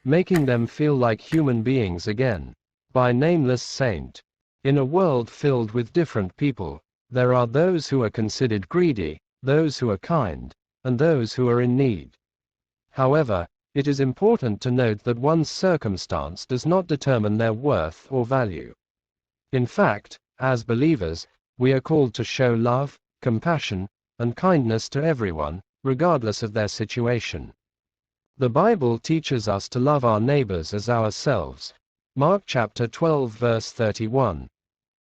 making them feel like human beings again. By Nameless Saint. In a world filled with different people, there are those who are considered greedy, those who are kind, and those who are in need. However, it is important to note that one's circumstance does not determine their worth or value. In fact, as believers, we are called to show love, compassion, and kindness to everyone, regardless of their situation. The Bible teaches us to love our neighbors as ourselves. Mark chapter 12 verse 31.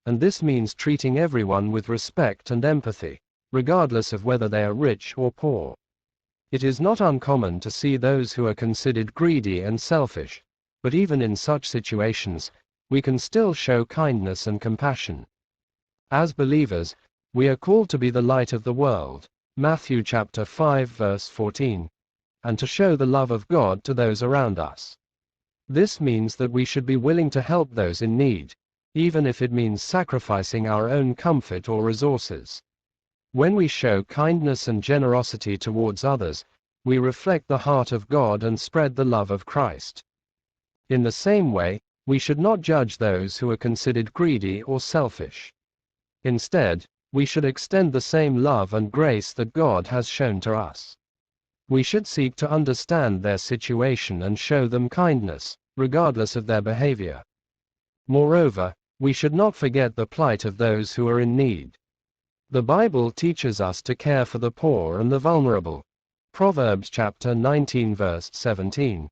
And this means treating everyone with respect and empathy, regardless of whether they are rich or poor. It is not uncommon to see those who are considered greedy and selfish, but even in such situations, we can still show kindness and compassion. As believers, we are called to be the light of the world, Matthew chapter 5 verse 14, and to show the love of God to those around us. This means that we should be willing to help those in need, even if it means sacrificing our own comfort or resources. When we show kindness and generosity towards others, we reflect the heart of God and spread the love of Christ. In the same way, we should not judge those who are considered greedy or selfish. Instead, we should extend the same love and grace that God has shown to us. We should seek to understand their situation and show them kindness, regardless of their behavior. Moreover, we should not forget the plight of those who are in need. The Bible teaches us to care for the poor and the vulnerable. Proverbs chapter 19 verse 17.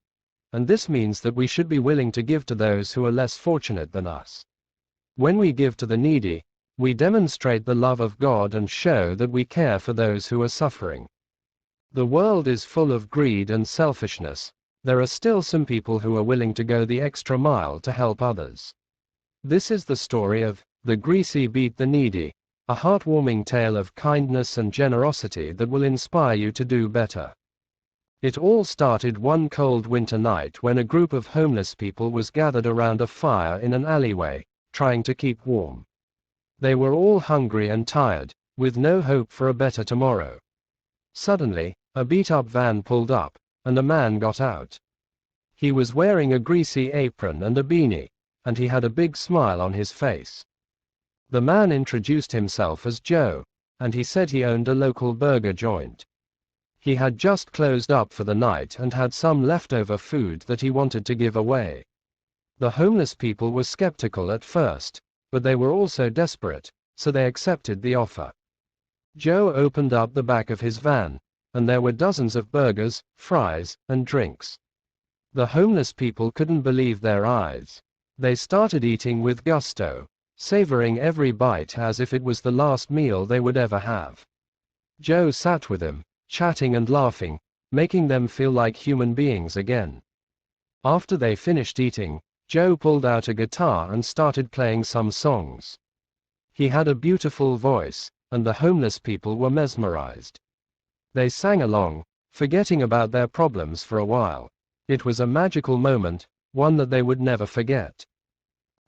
And this means that we should be willing to give to those who are less fortunate than us. When we give to the needy, we demonstrate the love of God and show that we care for those who are suffering. The world is full of greed and selfishness. There are still some people who are willing to go the extra mile to help others. This is the story of The Greasy Beat the Needy, a heartwarming tale of kindness and generosity that will inspire you to do better. It all started one cold winter night when a group of homeless people was gathered around a fire in an alleyway, trying to keep warm. They were all hungry and tired, with no hope for a better tomorrow. Suddenly, a beat-up van pulled up, and a man got out. He was wearing a greasy apron and a beanie, and he had a big smile on his face. The man introduced himself as Joe, and he said he owned a local burger joint. He had just closed up for the night and had some leftover food that he wanted to give away. The homeless people were skeptical at first, but they were also desperate, so they accepted the offer. Joe opened up the back of his van, and there were dozens of burgers, fries, and drinks. The homeless people couldn't believe their eyes. They started eating with gusto, savoring every bite as if it was the last meal they would ever have. Joe sat with them, chatting and laughing, making them feel like human beings again. After they finished eating, Joe pulled out a guitar and started playing some songs. He had a beautiful voice, and the homeless people were mesmerized. They sang along, forgetting about their problems for a while. It was a magical moment, one that they would never forget.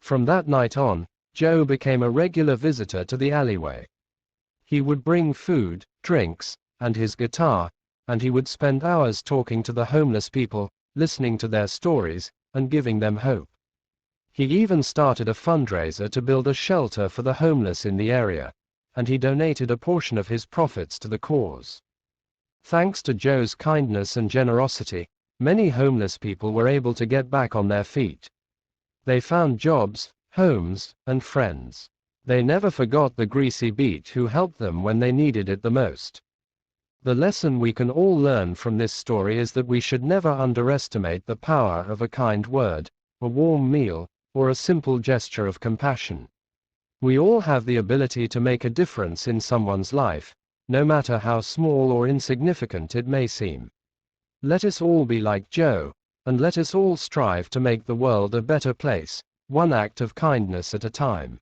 From that night on, Joe became a regular visitor to the alleyway. He would bring food, drinks, and his guitar, and he would spend hours talking to the homeless people, listening to their stories, and giving them hope. He even started a fundraiser to build a shelter for the homeless in the area, and he donated a portion of his profits to the cause. Thanks to Joe's kindness and generosity, many homeless people were able to get back on their feet. They found jobs, homes, and friends. They never forgot the Greasy Beat who helped them when they needed it the most. The lesson we can all learn from this story is that we should never underestimate the power of a kind word, a warm meal, or a simple gesture of compassion. We all have the ability to make a difference in someone's life, no matter how small or insignificant it may seem. Let us all be like Joe, and let us all strive to make the world a better place, one act of kindness at a time.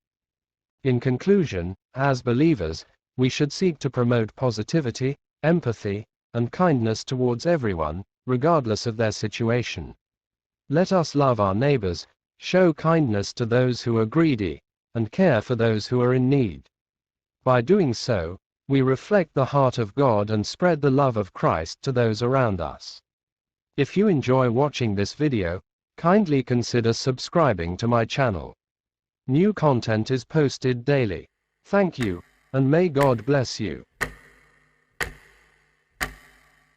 In conclusion, as believers, we should seek to promote positivity, empathy, and kindness towards everyone, regardless of their situation. Let us love our neighbors, show kindness to those who are greedy, and care for those who are in need. By doing so, we reflect the heart of God and spread the love of Christ to those around us. If you enjoy watching this video, kindly consider subscribing to my channel. New content is posted daily. Thank you, and may God bless you.